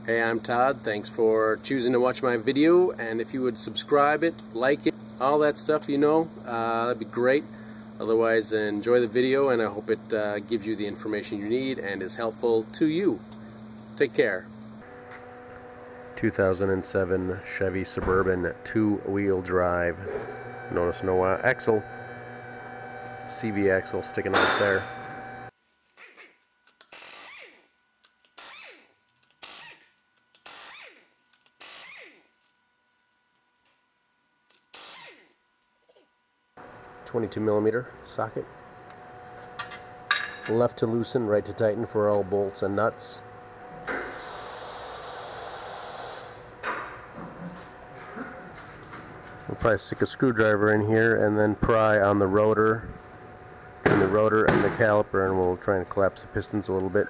Hey, I'm Todd. Thanks for choosing to watch my video, and if you would subscribe it, like it, all that stuff, you know, that'd be great. Otherwise, enjoy the video, and I hope it gives you the information you need and is helpful to you. Take care. 2007 Chevy Suburban two-wheel drive. Notice no axle. CV axle sticking out there. .22mm socket. Left to loosen, right to tighten for all bolts and nuts. We'll probably stick a screwdriver in here and then pry on the rotor, between the rotor and the caliper, and we'll try and collapse the pistons a little bit.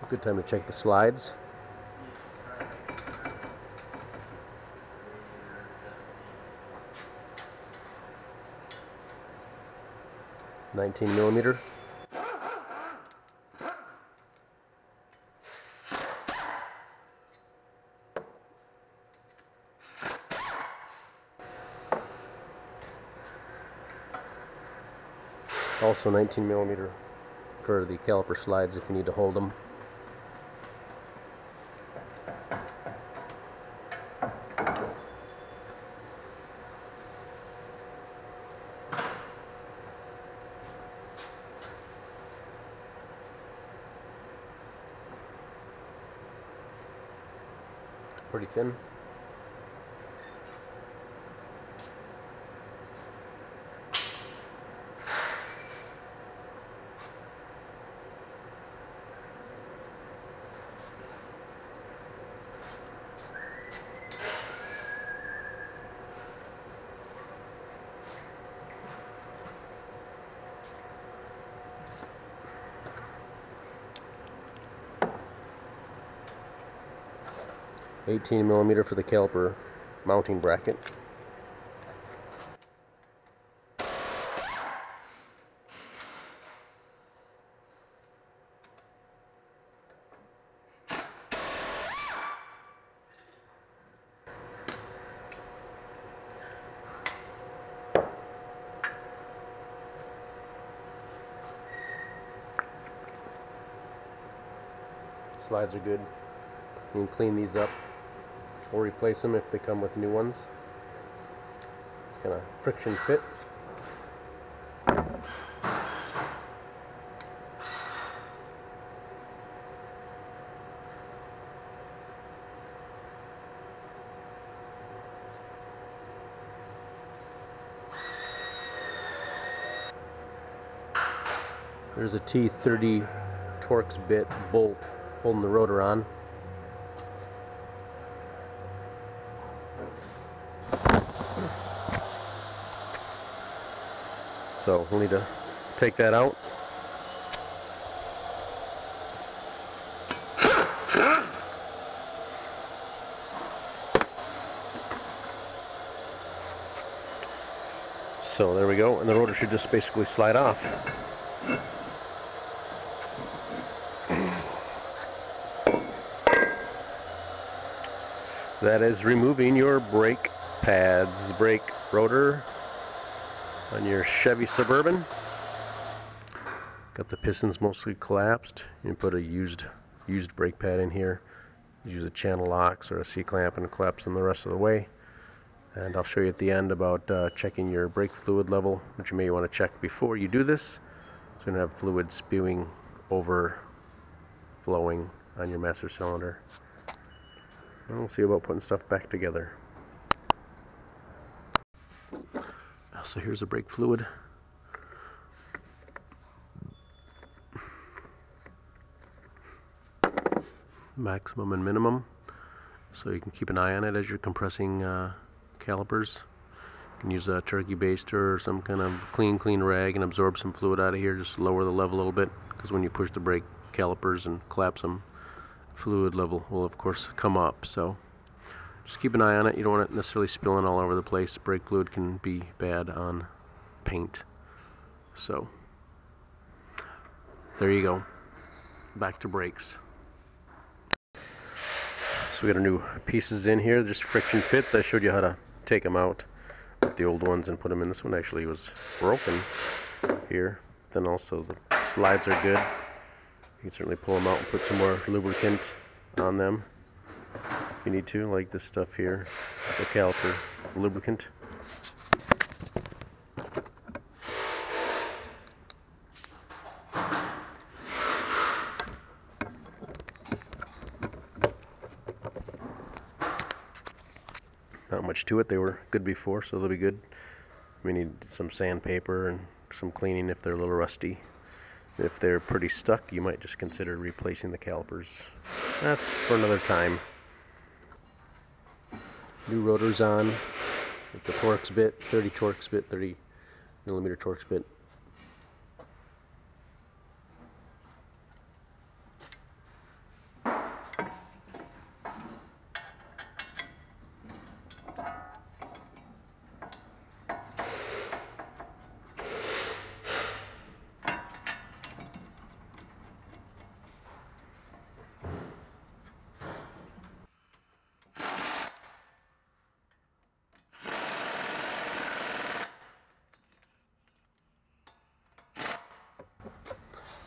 Good time to check the slides. .19mm. Also 19mm for the caliper slides if you need to hold them. Pretty thin. .18mm for the caliper mounting bracket. Slides are good. You can clean these up or replace them if they come with new ones. Kind of friction fit. There's a T30 Torx bit bolt holding the rotor on. So we'll need to take that out. So there we go, and the rotor should just basically slide off. That is removing your brake pads, brake rotor on your Chevy Suburban. Got the pistons mostly collapsed. You can put a used brake pad in here. Use a channel locks or a C-clamp and collapse them the rest of the way. And I'll show you at the end about checking your brake fluid level, which you may want to check before you do this. It's going to have fluid spewing, overflowing on your master cylinder. And we'll see about putting stuff back together. So here's the brake fluid. maximum and minimum, so you can keep an eye on it as you're compressing calipers. You can use a turkey baster or some kind of clean rag and absorb some fluid out of here. Just lower the level a little bit, because when you push the brake calipers and collapse them, fluid level will of course come up. So just keep an eye on it. You don't want it necessarily spilling all over the place. Brake fluid can be bad on paint. So there you go. Back to brakes. So we got our new pieces in here, just friction fits. I showed you how to take them out with the old ones and put them in. This one actually was broken here. Then also the slides are good. You can certainly pull them out and put some more lubricant on them if you need to, like this stuff here, the caliper lubricant. Not much to it. They were good before, so they'll be good. We need some sandpaper and some cleaning if they're a little rusty. If they're pretty stuck, you might just consider replacing the calipers. That's for another time. New rotors on with the Torx bit, 30 Torx bit, 30 millimeter Torx bit.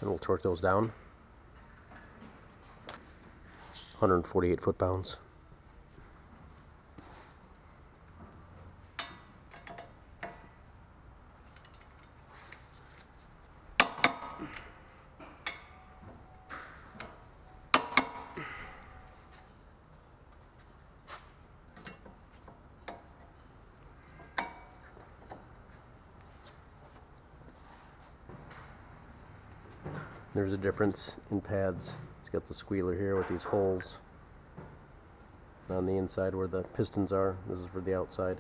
And we'll torque those down. 148 foot-pounds. There's a difference in pads. It's got the squealer here with these holes on the inside where the pistons are. This is for the outside.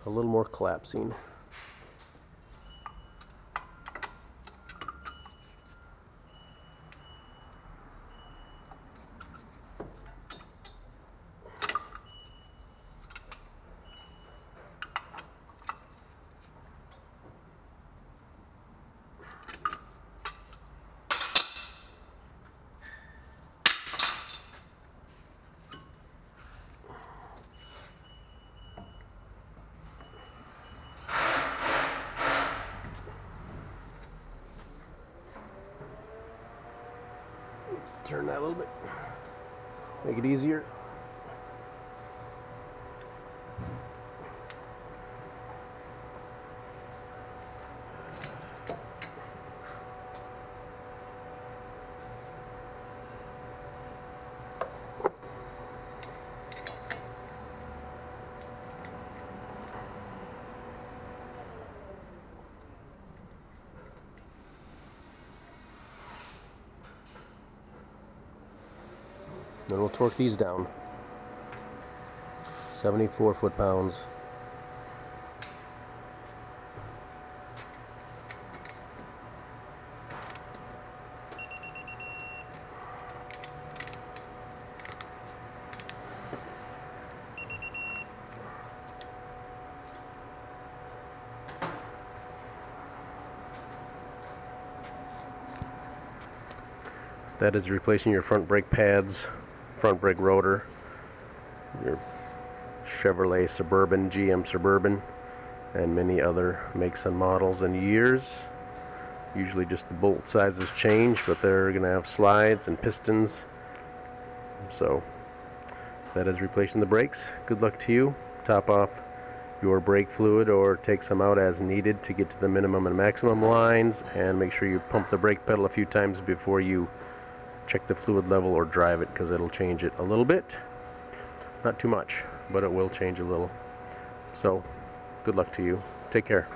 A little more collapsing. Turn that a little bit, make it easier. Then we'll torque these down. 74 foot-pounds. That is replacing your front brake pads, front brake rotor, your Chevrolet Suburban, GM Suburban, and many other makes and models and years. Usually just the bolt sizes change, but they're going to have slides and pistons. So that is replacing the brakes. Good luck to you. Top off your brake fluid or take some out as needed to get to the minimum and maximum lines, and make sure you pump the brake pedal a few times before you check the fluid level or drive it, because it'll change it a little bit. Not too much, but it will change a little. So good luck to you. Take care.